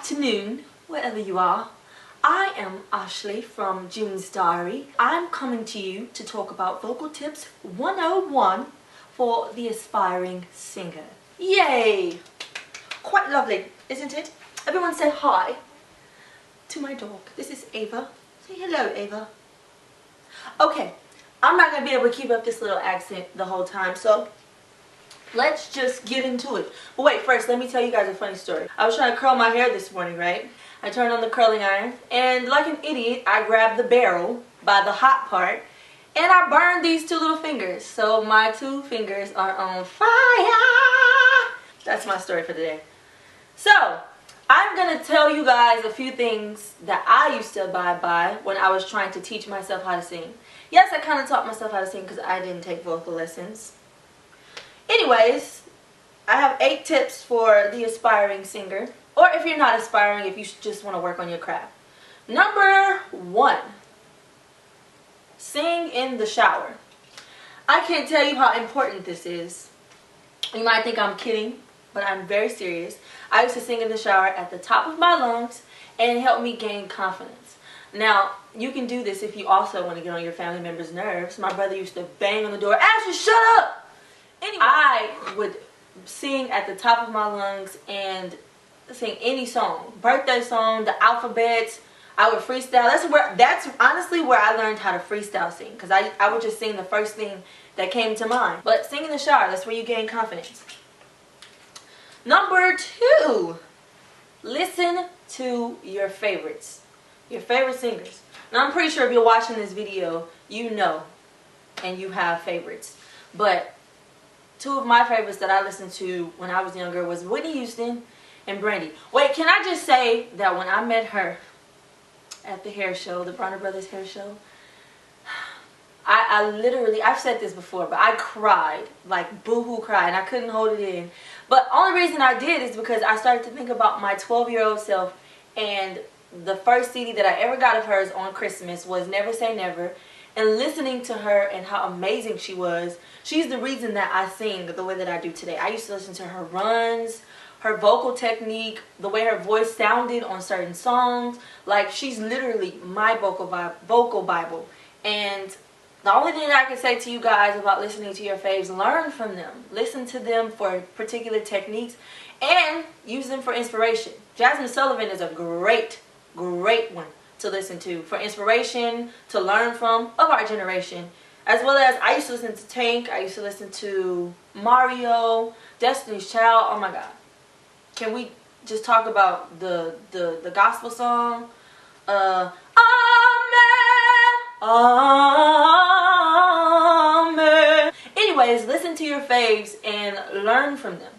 afternoon, wherever you are. I am Ashley from June's Diary. I'm coming to you to talk about Vocal Tips 101 for the aspiring singer. Yay! Quite lovely, isn't it? Everyone say hi to my dog. This is Ava. Say hello, Ava. Okay, I'm not going to be able to keep up this little accent the whole time, so let's just get into it. But wait, first, let me tell you guys a funny story. I was trying to curl my hair this morning, right? I turned on the curling iron, and like an idiot, I grabbed the barrel by the hot part, and I burned these two little fingers. So my two fingers are on fire. That's my story for today. So, I'm going to tell you guys a few things that I used to abide by when I was trying to teach myself how to sing. Yes, I kind of taught myself how to sing because I didn't take vocal lessons. Anyways, I have 8 tips for the aspiring singer. Or if you're not aspiring, if you just want to work on your craft. Number 1. Sing in the shower. I can't tell you how important this is. You might think I'm kidding, but I'm very serious. I used to sing in the shower at the top of my lungs, and it helped me gain confidence. Now, you can do this if you also want to get on your family members' nerves. My brother used to bang on the door, "Ashley, shut up!" Anyway, I would sing at the top of my lungs and sing any song. Birthday song, the alphabets. I would freestyle. That's honestly where I learned how to freestyle sing. Because I would just sing the first thing that came to mind. But sing in the shower, that's where you gain confidence. Number 2, listen to your favorites. Your favorite singers. Now I'm pretty sure if you're watching this video, you know and you have favorites. But 2 of my favorites that I listened to when I was younger was Whitney Houston and Brandy. Wait, can I just say that when I met her at the hair show, the Bronner Brothers hair show, I literally, I've said this before, but I cried, like boo-hoo cried, and I couldn't hold it in. But only reason I did is because I started to think about my 12-year-old self, and the first CD that I ever got of hers on Christmas was Never Say Never, and listening to her and how amazing she was. She's the reason that I sing the way that I do today. I used to listen to her runs, her vocal technique, the way her voice sounded on certain songs. Like, she's literally my vocal Bible. And the only thing I can say to you guys about listening to your faves, learn from them. Listen to them for particular techniques and use them for inspiration. Jasmine Sullivan is a great one to listen to for inspiration, to learn from, of our generation. As well as, I used to listen to Tank, I used to listen to Mario, Destiny's Child. Oh my God. Can we just talk about the gospel song? Amen, Amen. Anyways, listen to your faves and learn from them.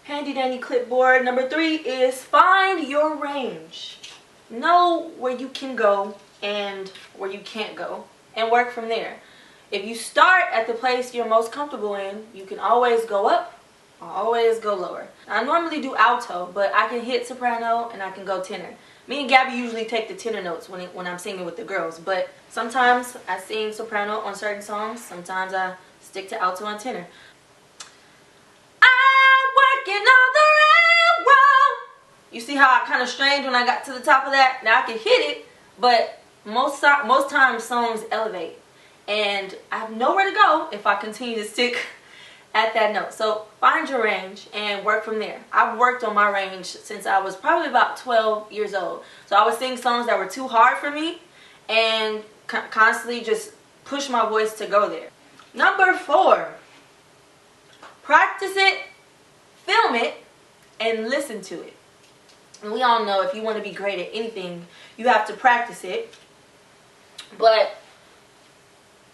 Handy dandy clipboard. Number 3 is find your range. Know where you can go and where you can't go, and work from there. If you start at the place you're most comfortable in, you can always go up or always go lower. I normally do alto, but I can hit soprano and I can go tenor. Me and Gabby usually take the tenor notes when I'm singing with the girls, but sometimes I sing soprano on certain songs, sometimes I stick to alto and tenor. I'm working on the railroad. You see how I kind of strained when I got to the top of that? Now I can hit it, but most times songs elevate, and I have nowhere to go if I continue to stick at that note. So find your range and work from there. I've worked on my range since I was probably about 12 years old. So I would sing songs that were too hard for me and constantly just push my voice to go there. Number 4, practice it, film it, and listen to it. And we all know if you want to be great at anything, you have to practice it. But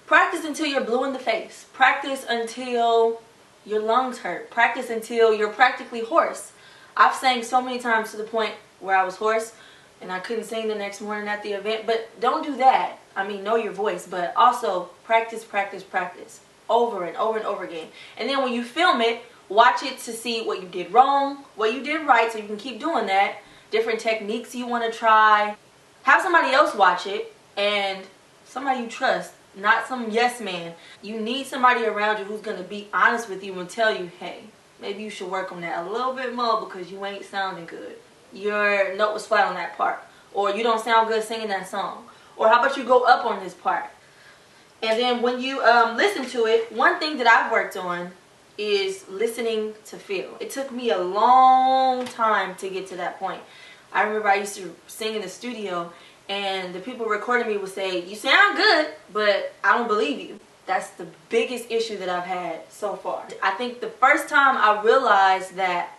practice until you're blue in the face. Practice until your lungs hurt. Practice until you're practically hoarse. I've sang so many times to the point where I was hoarse and I couldn't sing the next morning at the event. But don't do that. I mean, know your voice, but also practice, practice, practice over and over and over again. And then when you film it, watch it to see what you did wrong, what you did right, so you can keep doing that. Different techniques you want to try. Have somebody else watch it, and somebody you trust, not some yes man. You need somebody around you who's going to be honest with you and tell you, hey, maybe you should work on that a little bit more because you ain't sounding good. your note was flat on that part, or you don't sound good singing that song, or how about you go up on this part. And then when you listen to it, one thing that I've worked on is listening to feel. It took me a long time to get to that point. I remember I used to sing in the studio, and the people recording me would say, "You sound good, but I don't believe you." That's the biggest issue that I've had so far. I think the first time I realized that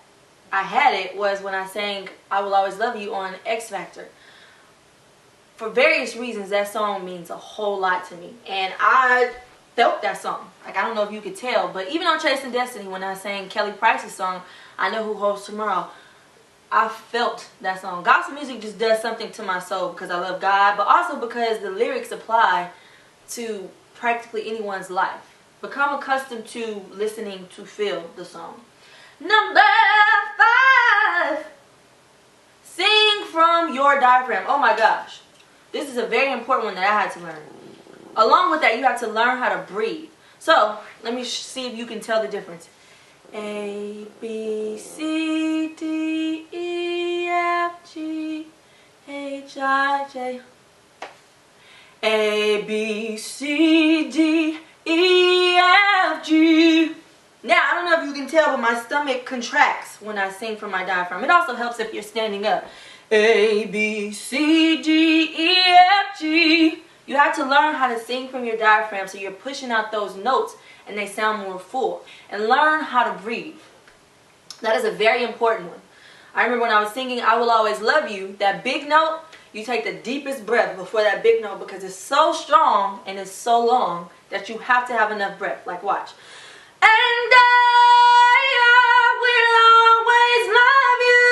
I had it was when I sang "I Will Always Love You" on X Factor. For various reasons, that song means a whole lot to me, and I felt that song. Like, I don't know if you could tell, but even on Chasing Destiny, when I sang Kelly Price's song, "I Know Who Holds Tomorrow," I felt that song. Gospel music just does something to my soul because I love God, but also because the lyrics apply to practically anyone's life. Become accustomed to listening to feel the song. Number 5, sing from your diaphragm. Oh my gosh. This is a very important one that I had to learn. Along with that, you have to learn how to breathe. So, let me see if you can tell the difference. A, B, C, D, E, F, G, H, I, J. A, B, C, D, E, F, G. Now, I don't know if you can tell, but my stomach contracts when I sing from my diaphragm. It also helps if you're standing up. A, B, C, D, E, F, G. You have to learn how to sing from your diaphragm so you're pushing out those notes and they sound more full. And learn how to breathe. That is a very important one. I remember when I was singing "I Will Always Love You," that big note, you take the deepest breath before that big note because it's so strong and it's so long that you have to have enough breath. Like, watch. And I will always love you.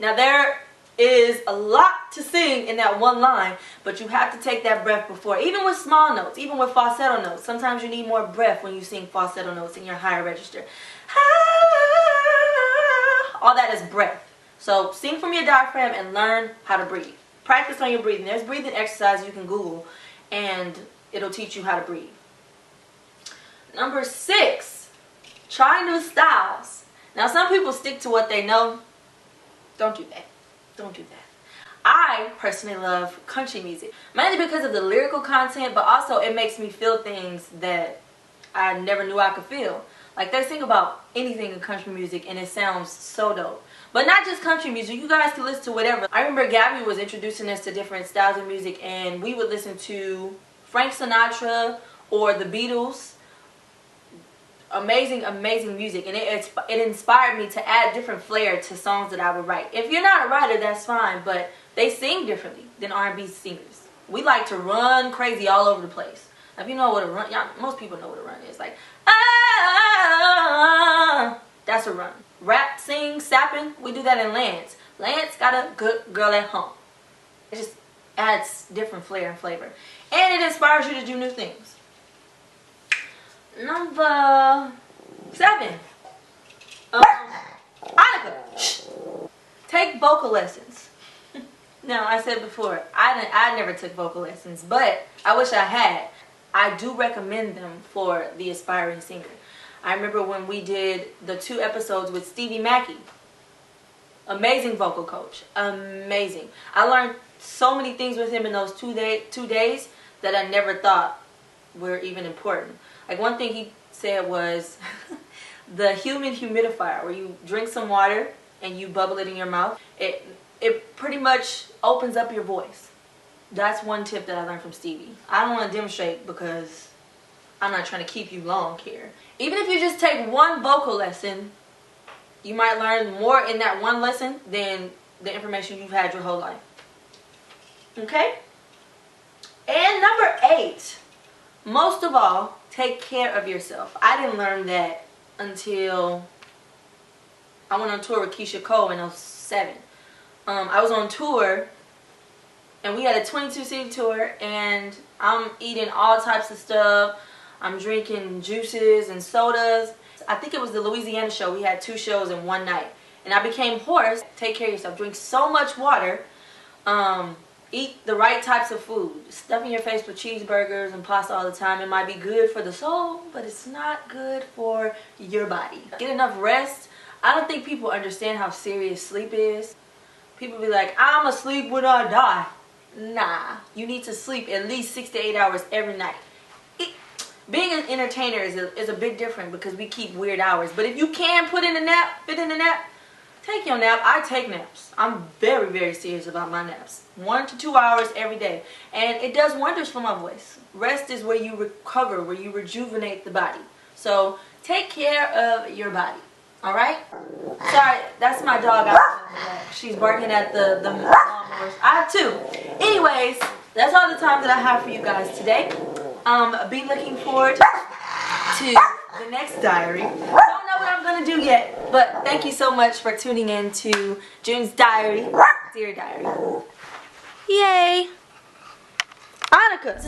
Now there is a lot to sing in that one line, but you have to take that breath before. Even with small notes, even with falsetto notes, sometimes you need more breath when you sing falsetto notes in your higher register. All that is breath. So sing from your diaphragm and learn how to breathe. Practice on your breathing. There's breathing exercises you can Google and it'll teach you how to breathe. Number 6, try new styles. Now some people stick to what they know. Don't do that. Don't do that. I personally love country music, mainly because of the lyrical content, but also it makes me feel things that I never knew I could feel. Like, they sing about anything in country music and it sounds so dope. But not just country music, you guys can listen to whatever. I remember Gabby was introducing us to different styles of music, and we would listen to Frank Sinatra or the Beatles. Amazing, amazing music, and it inspired me to add different flair to songs that I would write. If you're not a writer, that's fine, but they sing differently than R&B singers. We like to run crazy all over the place. Now, if you know what a run, most people know what a run is. Like, that's a run. Rap, sing, sapping, we do that in Lance. Lance got a good girl at home. It just adds different flair and flavor, and it inspires you to do new things. Number 7. Annika, take vocal lessons. Now, I said before, I never took vocal lessons, but I wish I had. I do recommend them for the aspiring singer. I remember when we did the 2 episodes with Stevie Mackey. Amazing vocal coach. Amazing. I learned so many things with him in those 2 days that I never thought were even important. Like, one thing he said was the human humidifier, where you drink some water and you bubble it in your mouth. It pretty much opens up your voice. That's one tip that I learned from Stevie. I don't want to demonstrate because I'm not trying to keep you long here. Even if you just take one vocal lesson, you might learn more in that one lesson than the information you've had your whole life. Okay? And number 8, most of all, take care of yourself. I didn't learn that until I went on tour with Keisha Cole in 2007. I was on tour, and we had a 22-city tour, and I'm eating all types of stuff. I'm drinking juices and sodas. I think it was the Louisiana show. We had 2 shows in one night, and I became hoarse. Take care of yourself. Drink so much water. Eat the right types of food. Stuffing your face with cheeseburgers and pasta all the time, it might be good for the soul, but it's not good for your body. Get enough rest. I don't think people understand how serious sleep is. People be like, I'ma sleep when I die. Nah, you need to sleep at least 6 to 8 hours every night. Being an entertainer is a bit different because we keep weird hours. But if you can fit in a nap, take your nap. I take naps. I'm very, very serious about my naps. 1 to 2 hours every day. And it does wonders for my voice. Rest is where you recover, where you rejuvenate the body. So take care of your body. Alright? Sorry, that's my dog. She's barking at the lawnmowers. I have 2. Anyways, that's all the time that I have for you guys today. Be looking forward to the next diary. Don't know what I'm going to do yet, but thank you so much for tuning in to June's diary, Dear Diary. Yay! Annika!